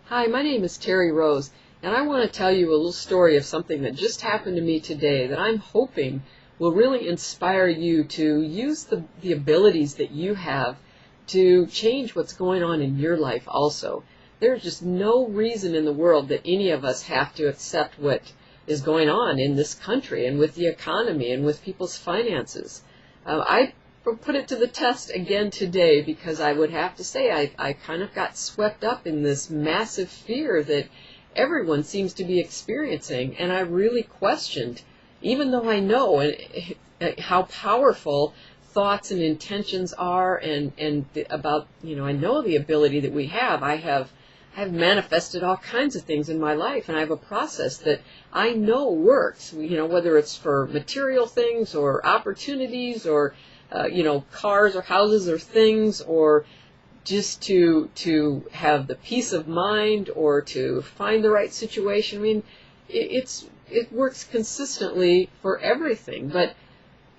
Hi, my name is Terry Rose, and I want to tell you a little story of something that just happened to me today that I'm hoping will really inspire you to use the abilities that you have to change what's going on in your life also. There's just no reason in the world that any of us have to accept what is going on in this country and with the economy and with people's finances. I put it to the test again today because I would have to say I kind of got swept up in this massive fear that everyone seems to be experiencing, and I really questioned, even though I know how powerful thoughts and intentions are, and about, I know the ability that we have. I've manifested all kinds of things in my life, and I have a process that I know works, whether it's for material things or opportunities or cars or houses or things, or just to have the peace of mind or to find the right situation. I mean, it works consistently for everything. But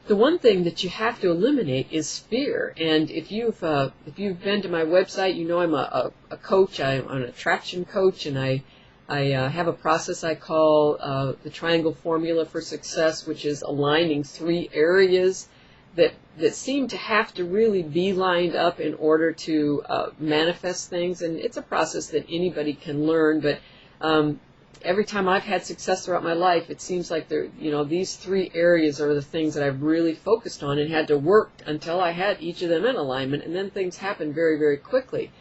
the one thing that you have to eliminate is fear. And if you've been to my website, you know I'm a coach. I'm an attraction coach, and I have a process I call the Triangle Formula for Success, which is aligning 3 areas that seem to have to really be lined up in order to manifest things. And it's a process that anybody can learn, but every time I've had success throughout my life, it seems like these 3 areas are the things that I've really focused on and had to work until I had each of them in alignment, and then things happen very, very quickly.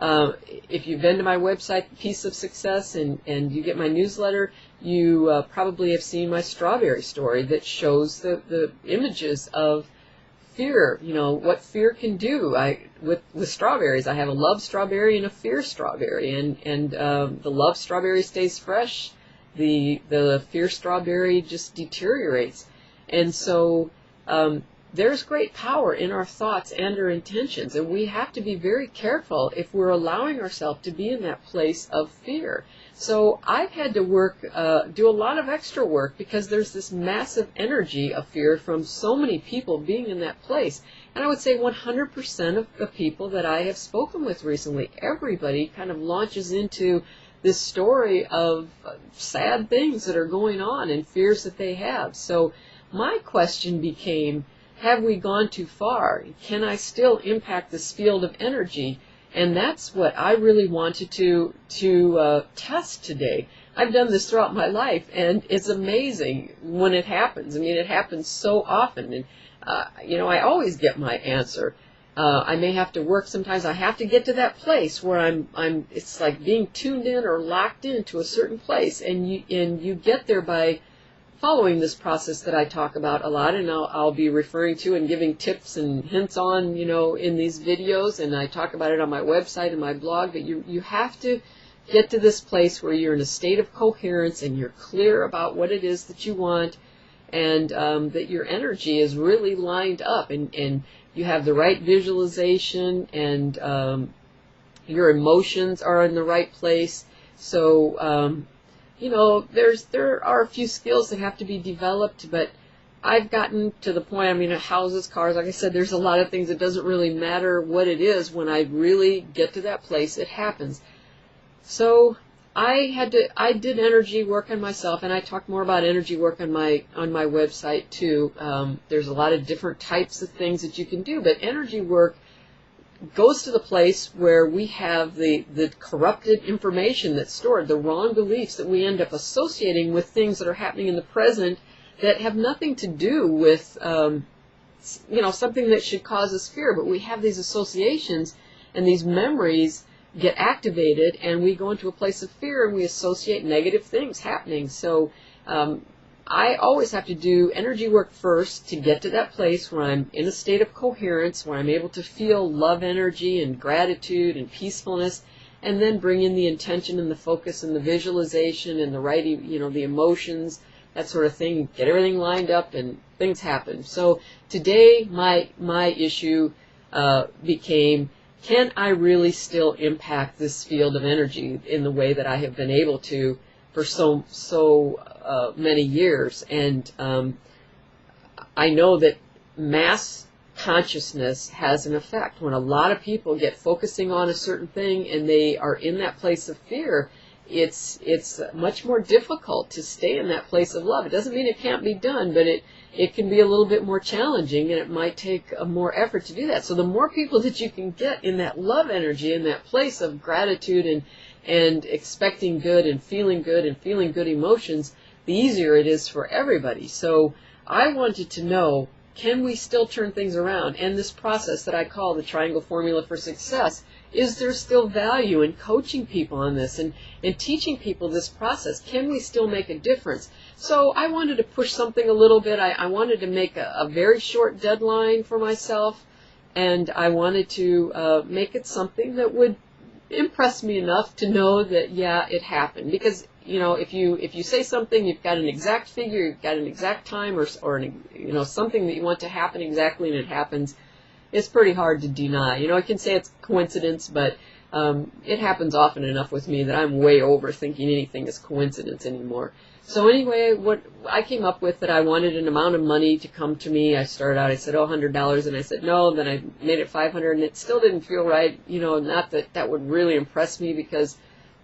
If you've been to my website, Piece of Success, and you get my newsletter, you probably have seen my strawberry story that shows the images of fear, what fear can do. With strawberries, I have a love strawberry and a fear strawberry, and the love strawberry stays fresh, the fear strawberry just deteriorates. And so there's great power in our thoughts and our intentions, and we have to be very careful if we're allowing ourselves to be in that place of fear. So I've had to do a lot of extra work, because there's this massive energy of fear from so many people being in that place. And I would say 100% of the people that I have spoken with recently, everybody kind of launches into this story of sad things that are going on and fears that they have. So my question became, have we gone too far? Can I still impact this field of energy? And that's what I really wanted to test today. I've done this throughout my life, and it's amazing when it happens. I mean, it happens so often, and I always get my answer. I may have to work sometimes. I have to get to that place where I'm. It's like being tuned in or locked into a certain place, and you get there by following this process that I talk about a lot, and I'll be referring to and giving tips and hints on, in these videos, and I talk about it on my website and my blog. But you have to get to this place where you're in a state of coherence and you're clear about what it is that you want, and that your energy is really lined up, and you have the right visualization, and your emotions are in the right place. So there are a few skills that have to be developed, but I've gotten to the point, houses, cars, like I said, there's a lot of things. It doesn't really matter what it is. When I really get to that place, it happens. So I did energy work on myself, and I talk more about energy work on my website too. There's a lot of different types of things that you can do, but energy work goes to the place where we have the corrupted information that's stored, the wrong beliefs that we end up associating with things that are happening in the present that have nothing to do with, something that should cause us fear. But we have these associations, and these memories get activated, and we go into a place of fear, and we associate negative things happening. So I always have to do energy work first to get to that place where I'm in a state of coherence, where I'm able to feel love energy and gratitude and peacefulness, and then bring in the intention and the focus and the visualization and the right, the emotions, that sort of thing, get everything lined up, and things happen. So today my issue became, can I really still impact this field of energy in the way that I have been able to for so many years? And I know that mass consciousness has an effect. When a lot of people get focusing on a certain thing and they are in that place of fear, it's much more difficult to stay in that place of love. It doesn't mean it can't be done, but it can be a little bit more challenging, and it might take more effort to do that. So the more people that you can get in that love energy, in that place of gratitude and expecting good and feeling good emotions, the easier it is for everybody. So I wanted to know, can we still turn things around? And this process that I call the Triangle Formula for Success, is there still value in coaching people on this and teaching people this process? Can we still make a difference? So I wanted to push something a little bit. I wanted to make a very short deadline for myself, and I wanted to make it something that would impress me enough to know that, yeah, it happened. Because, you know, if you say something, you've got an exact figure, you've got an exact time, or something that you want to happen exactly, and it happens, it's pretty hard to deny. You know, I can say it's coincidence, but it happens often enough with me that I'm way over thinking anything is coincidence anymore. So anyway, what I came up with, that I wanted an amount of money to come to me. I started out, I said, $100, and I said no, then I made it $500, and it still didn't feel right. You know, not that that would really impress me, because,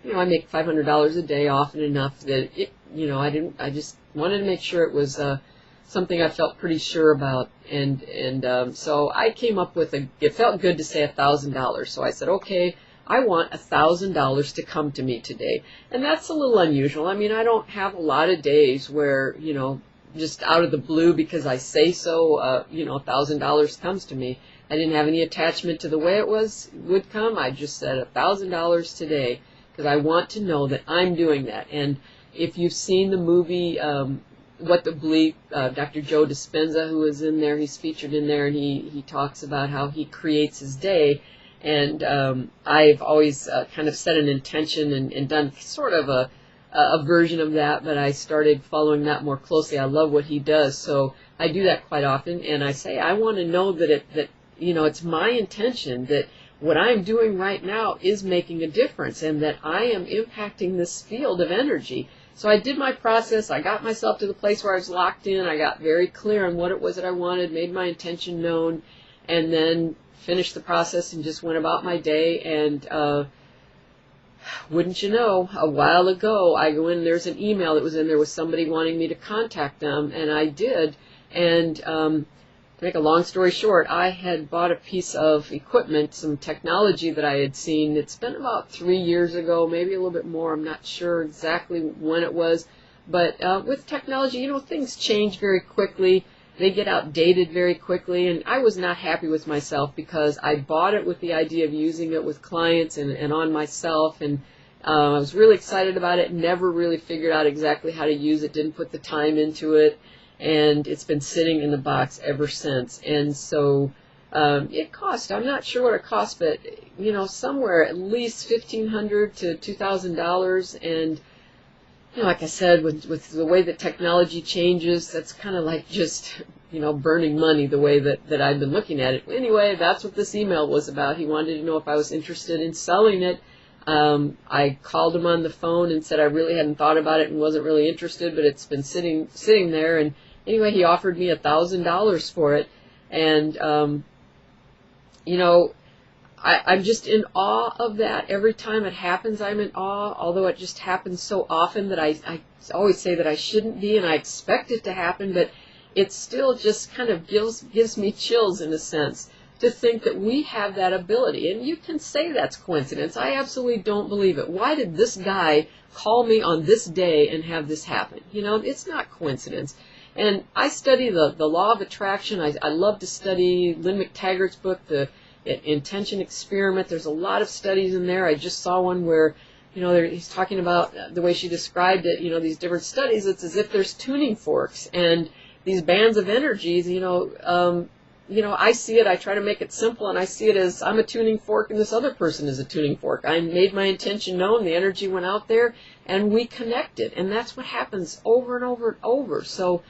you know, I make $500 a day often enough that I just wanted to make sure it was something I felt pretty sure about, and so I came up with it felt good to say $1,000. So I said, okay, I want $1,000 to come to me today, and that's a little unusual. I mean, I don't have a lot of days where, you know, just out of the blue because I say so, $1,000 comes to me. I didn't have any attachment to the way it would come. I just said $1,000 today because I want to know that I'm doing that. And if you've seen the movie What the Bleep, Dr. Joe Dispenza, who is in there, he's featured in there, and he talks about how he creates his day. And I've always kind of set an intention and done sort of a version of that, but I started following that more closely. I love what he does, so I do that quite often. And I say, I want to know that it's my intention that what I'm doing right now is making a difference, and that I am impacting this field of energy. So I did my process. I got myself to the place where I was locked in. I got very clear on what it was that I wanted, made my intention known, and then finished the process and just went about my day. And wouldn't you know, a while ago, I go in, there's an email that was in there with somebody wanting me to contact them, and I did. And to make a long story short, I had bought a piece of equipment, some technology that I had seen. It's been about 3 years ago, maybe a little bit more. I'm not sure exactly when it was. But with technology, you know, things change very quickly. They get outdated very quickly, and I was not happy with myself because I bought it with the idea of using it with clients and on myself, and I was really excited about it, never really figured out exactly how to use it, didn't put the time into it, and it's been sitting in the box ever since. And so it cost, I'm not sure what it cost, but, you know, somewhere at least $1,500 to $2,000, and you know, like I said, with the way that technology changes, that's kind of like just, you know, burning money the way that I've been looking at it. Anyway, that's what this email was about. He wanted to know if I was interested in selling it. I called him on the phone and said I really hadn't thought about it and wasn't really interested, but it's been sitting there. And anyway, he offered me $1,000 for it. And, you know, I'm just in awe of that. Every time it happens, I'm in awe, although it just happens so often that I always say that I shouldn't be, and I expect it to happen, but it still just kind of gives me chills in a sense to think that we have that ability. And you can say that's coincidence. I absolutely don't believe it. Why did this guy call me on this day and have this happen? You know, it's not coincidence. And I study the law of attraction. I love to study Lynn McTaggart's book, The Intention Experiment. There's a lot of studies in there. I just saw one where, you know, he's talking about the way she described it, you know, these different studies. It's as if there's tuning forks and these bands of energies, you know, I see it, I try to make it simple, and I see it as I'm a tuning fork and this other person is a tuning fork. I made my intention known, the energy went out there, and we connected. And that's what happens over and over and over. So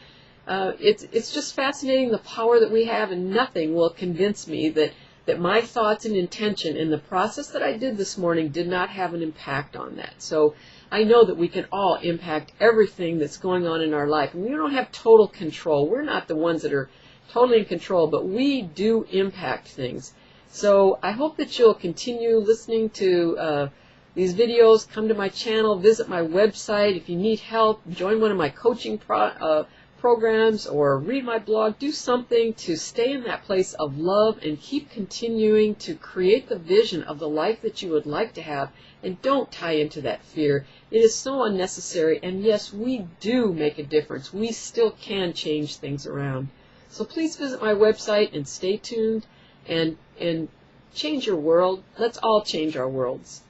it's just fascinating, the power that we have, and nothing will convince me that my thoughts and intention in the process that I did this morning did not have an impact on that. So I know that we can all impact everything that's going on in our life. And we don't have total control. We're not the ones that are totally in control, but we do impact things. So I hope that you'll continue listening to these videos, come to my channel, visit my website. If you need help, join one of my coaching programs or read my blog. Do something to stay in that place of love and keep continuing to create the vision of the life that you would like to have, and don't tie into that fear. It is so unnecessary, and yes, we do make a difference. We still can change things around. So please visit my website and stay tuned and change your world. Let's all change our worlds.